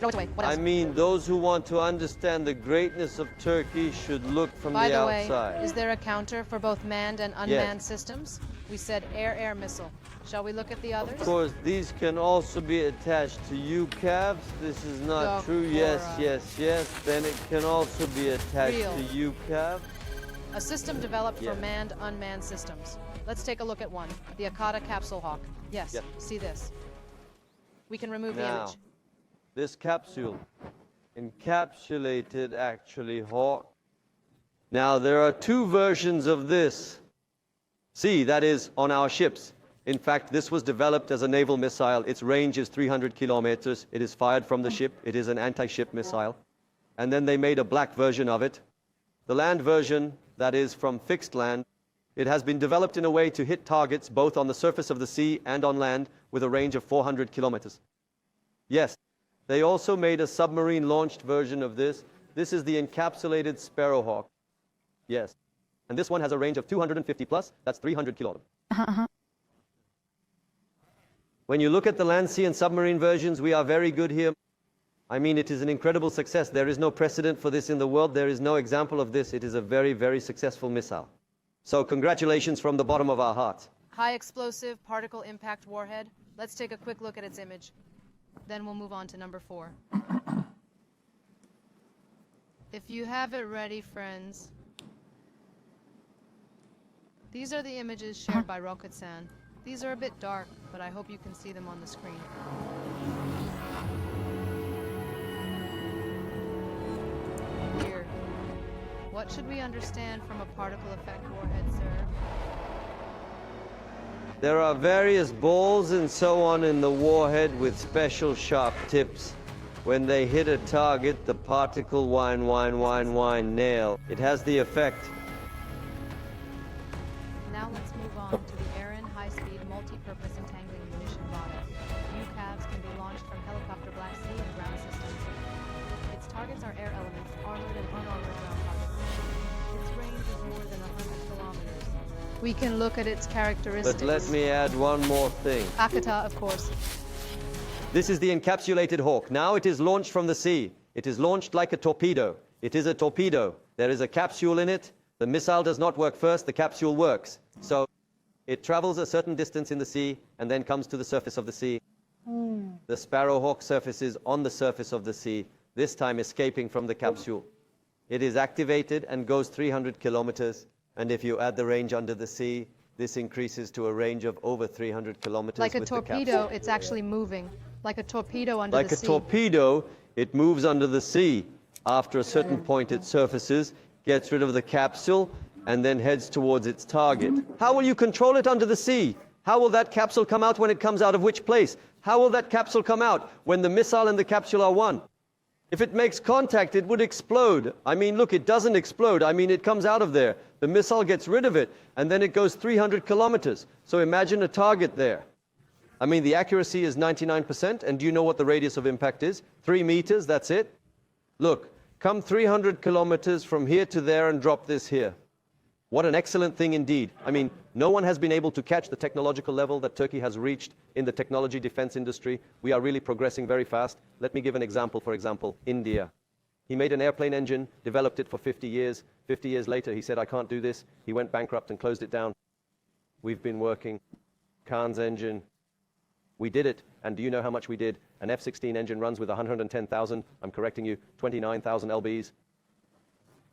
Throw it away. What else? I mean, those who want to understand the greatness of Turkey should look from By the the way, outside. is there a counter for both manned and unmanned systems? We said air-air missile. Shall we look at the others? Of course, these can also be attached to UCAVs. This is not true. Yes, yes, yes. Then it can also be attached to UCAV. A system developed for manned, unmanned systems. Let's take a look at one. The Akata Capsule Hawk. Yes, see this. We can remove the image. This capsule, encapsulated actually Hawk. Now there are two versions of this. See, that is on our ships. In fact, this was developed as a naval missile. Its range is 300 kilometers. It is fired from the ship. It is an anti-ship missile. And then they made a black version of it. The land version, that is from fixed land, it has been developed in a way to hit targets both on the surface of the sea and on land with a range of 400 kilometers. Yes, they also made a submarine-launched version of this. This is the encapsulated Sparrowhawk. Yes. And this one has a range of 250 plus. That's 300 kilometers. When you look at the land, sea, and submarine versions, we are very good here. I mean, it is an incredible success. There is no precedent for this in the world. There is no example of this. It is a very, very successful missile. So congratulations from the bottom of our hearts. High explosive particle impact warhead. Let's take a quick look at its image. Then we'll move on to number 4. If you have it ready, friends. These are the images shared by Rocket-san. These are a bit dark, but I hope you can see them on the screen. Weird. What should we understand from a particle effect warhead, sir? There are various balls and so on in the warhead with special sharp tips. When they hit a target, the particle nail. It has the effect. Now let's move on to the Aaron high-speed multi-purpose entangling munition body. UCAVs can be launched from helicopter Black Sea and ground systems. Its targets are air elements, armored and unarmored ground targets. Its range is more than 100 kilometers. We can look at its characteristics. But let me add one more thing. Akata, of course. This is the encapsulated Hawk. Now it is launched from the sea. It is launched like a torpedo. It is a torpedo. There is a capsule in it. The missile does not work first, the capsule works. So it travels a certain distance in the sea and then comes to the surface of the sea. The Sparrowhawk surfaces on the surface of the sea, this time escaping from the capsule. It is activated and goes 300 kilometers. And if you add the range under the sea, this increases to a range of over 300 kilometers. Like a with torpedo, it's actually moving. Like a torpedo under the sea. Like a torpedo, it moves under the sea. After a certain point, it surfaces, gets rid of the capsule, and then heads towards its target. How will you control it under the sea? How will that capsule come out when it comes out of which place? How will that capsule come out when the missile and the capsule are one? If it makes contact, it would explode. I mean, look, it doesn't explode. I mean, it comes out of there. The missile gets rid of it, and then it goes 300 kilometers. So imagine a target there. I mean, the accuracy is 99%, and do you know what the radius of impact is? 3 meters, that's it. Look, come 300 kilometers from here to there and drop this here. What an excellent thing indeed. I mean, no one has been able to catch the technological level that Turkey has reached in the technology defense industry. We are really progressing very fast. Let me give an example. For example, India. He made an airplane engine, developed it for 50 years. 50 years later, he said, I can't do this. He went bankrupt and closed it down. We've been working. Khan's engine. We did it. And do you know how much we did? An F-16 engine runs with 110,000, I'm correcting you, 29,000 lbs.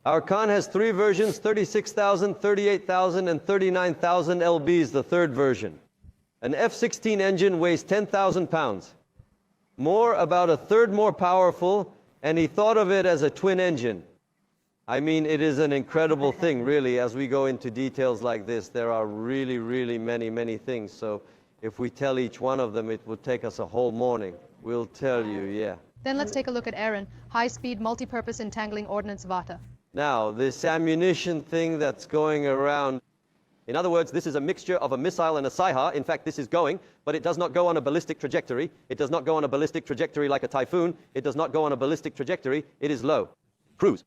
Our Khan has 3 versions, 36,000, 38,000, and 39,000 lbs, the 3rd version. An F-16 engine weighs 10,000 pounds. About a third more powerful, and he thought of it as a twin engine. I mean, it is an incredible thing, really. As we go into details like this, there are really, really many, many things. So if we tell each one of them, it would take us a whole morning. We'll tell you, yeah. Then let's take a look at Aaron, high-speed multi-purpose entangling ordnance Vata. Now, this ammunition thing that's going around, in other words, this is a mixture of a missile and a Saiha. In fact, this is going, but it does not go on a ballistic trajectory. It does not go on a ballistic trajectory like a Typhoon. It does not go on a ballistic trajectory. It is low. Cruise.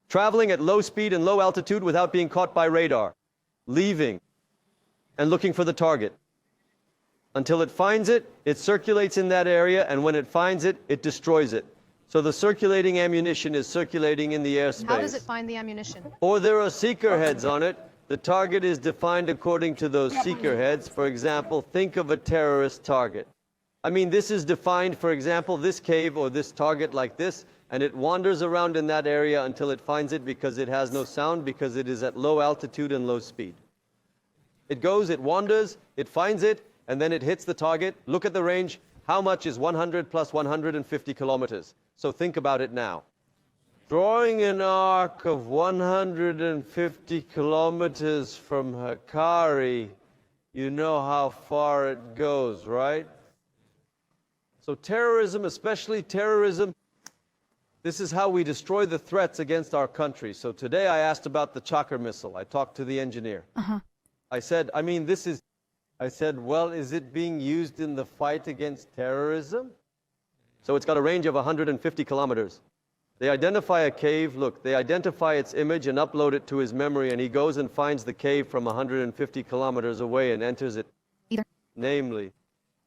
Traveling at low speed and low altitude without being caught by radar. Leaving and looking for the target. Until it finds it, it circulates in that area, and when it finds it, it destroys it. So the circulating ammunition is circulating in the airspace. How does it find the ammunition? Or there are seeker heads on it. The target is defined according to those seeker heads. For example, think of a terrorist target. I mean, this is defined, for example, this cave or this target like this, and it wanders around in that area until it finds it because it has no sound, because it is at low altitude and low speed. It goes, it wanders, it finds it, and then it hits the target. Look at the range. How much is 100 plus 150 kilometers? So think about it now. Drawing an arc of 150 kilometers from Hakkari, you know how far it goes, right? So terrorism, especially terrorism, this is how we destroy the threats against our country. So today I asked about the Chakra missile. I talked to the engineer. I said, well, is it being used in the fight against terrorism? So it's got a range of 150 kilometers. They identify a cave, look, they identify its image and upload it to his memory, and he goes and finds the cave from 150 kilometers away and enters it. Namely,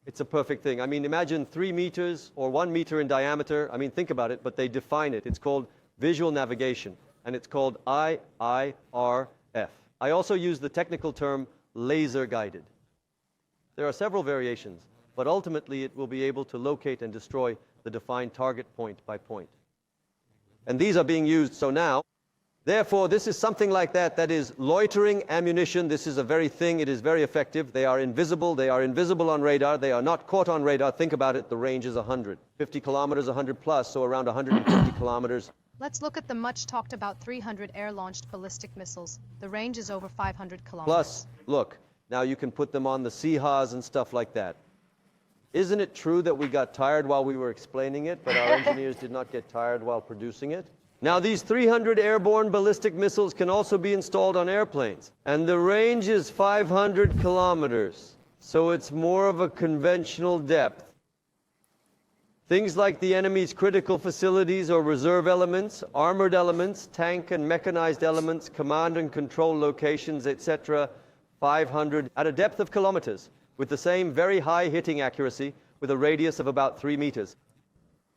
it's a perfect thing. I mean, imagine 3 meters or 1 meter in diameter. I mean, think about it, but they define it. It's called visual navigation, and it's called IIRF. I also use the technical term laser guided. There are several variations, but ultimately it will be able to locate and destroy the defined target point by point. And these are being used so now. Therefore, this is something like that, that is loitering ammunition. This is a very thing. It is very effective. They are invisible. They are invisible on radar. They are not caught on radar. Think about it. The range is 100. 50 kilometers, 100 plus, so around 150 kilometers. Let's look at the much talked about 300 air-launched ballistic missiles. The range is over 500 kilometers. Plus, look, now you can put them on the Seahas and stuff like that. Isn't it true that we got tired while we were explaining it, but our engineers did not get tired while producing it? Now, these 300 airborne ballistic missiles can also be installed on airplanes, and the range is 500 kilometers, so it's more of a conventional depth. Things like the enemy's critical facilities or reserve elements, armored elements, tank and mechanized elements, command and control locations, etc., 500 at a depth of kilometers, with the same very high hitting accuracy, with a radius of about 3 meters,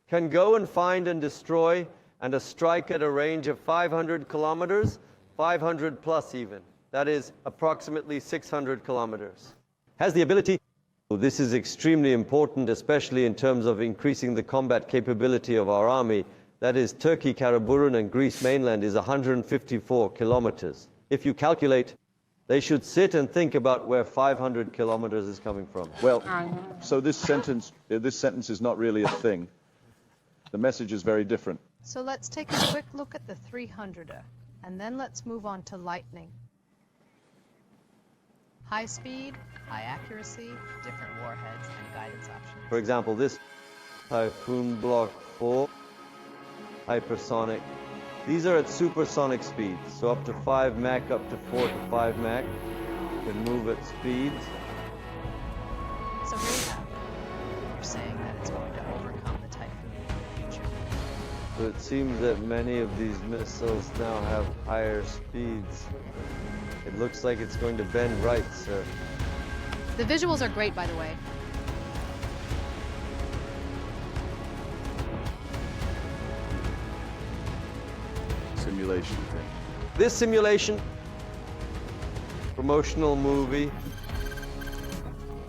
can go and find and destroy, and a strike at a range of 500 kilometers, 500 plus even. That is approximately 600 kilometers. Has the ability. This is extremely important, especially in terms of increasing the combat capability of our army. That is, Turkey, Karaburun, and Greece mainland is 154 kilometers. If you calculate, they should sit and think about where 500 kilometers is coming from. Well, so this sentence is not really a thing. The message is very different. So let's take a quick look at the 300er, and then let's move on to Lightning. High speed, high accuracy, different warheads, and guidance options. For example, this Typhoon Block 4, hypersonic. These are at supersonic speeds, so up to 5 Mach, up to 4 to 5 Mach. You can move at speeds. So Rahab, you're saying that it's going to overcome the Typhoon in the future. So it seems that many of these missiles now have higher speeds. It looks like it's going to bend right, sir. The visuals are great, by the way. Simulation thing. This simulation, promotional movie.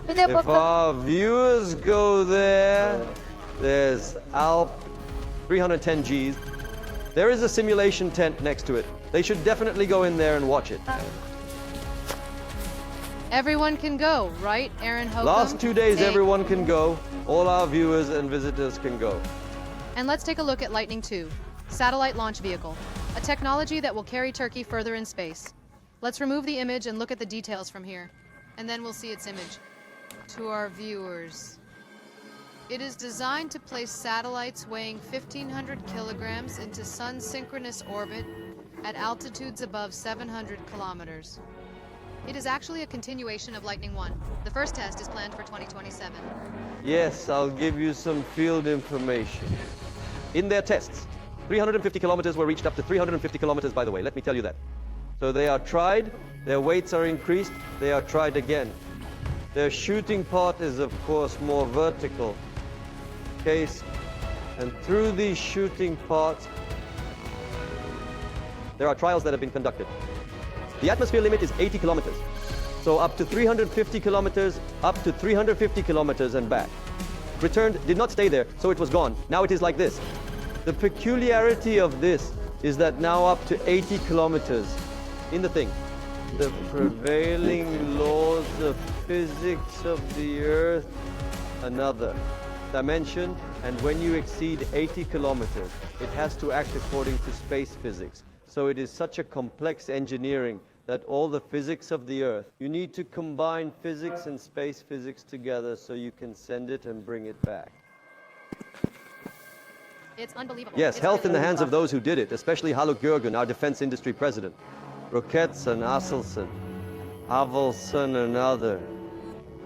If our viewers go there, there's Alp 310 Gs. There is a simulation tent next to it. They should definitely go in there and watch it. Everyone can go, right, Aaron Hokum? Last 2 days, Hey. everyone can go. All our viewers and visitors can go. And let's take a look at Lightning 2, satellite launch vehicle, a technology that will carry Turkey further in space. Let's remove the image and look at the details from here, and then we'll see its image. To our viewers. It is designed to place satellites weighing 1,500 kilograms into sun-synchronous orbit at altitudes above 700 kilometers. It is actually a continuation of Lightning 1. The first test is planned for 2027. Yes, I'll give you some field information. In their tests, 350 kilometers were reached up to 350 kilometers, by the way. Let me tell you that. So they are tried, their weights are increased, they are tried again. Their shooting part is, of course, more vertical. Case And through these shooting pods, there are trials that have been conducted. The atmosphere limit is 80 kilometers. So up to 350 kilometers, up to 350 kilometers and back. Returned, did not stay there, so it was gone. Now it is like this. The peculiarity of this is that now up to 80 kilometers in the thing, the prevailing laws of physics of the Earth, another dimension, and when you exceed 80 kilometers, it has to act according to space physics. So it is such a complex engineering that all the physics of the Earth, you need to combine physics and space physics together so you can send it and bring it back. It's unbelievable. Yes, It's health in the really hands of those who did it, especially Haluk Gürgen, our defense industry president. Roketson, Asselson, Avelson, and other.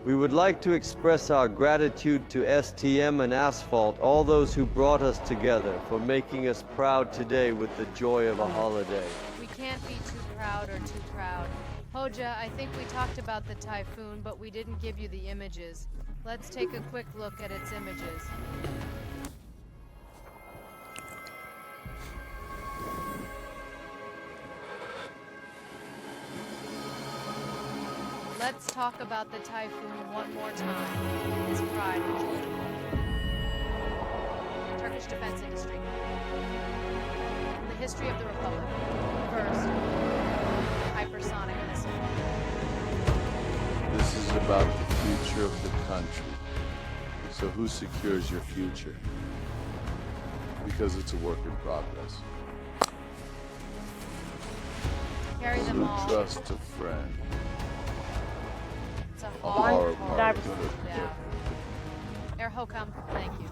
We would like to express our gratitude to STM and Asphalt, all those who brought us together, for making us proud today with the joy of a holiday. We can't be too proud or too proud. Hoja, I think we talked about the typhoon, but we didn't give you the images. Let's take a quick look at its images. Let's talk about the typhoon one more time. It's Friday. Turkish defense industry. The history of the Republic. First, hypersonic missile. This is about the future of the country. So who secures your future? Because it's a work in progress. Carry them all. Trust a friend. It's a A hard hard part. Yeah. Air Hokam, thank you.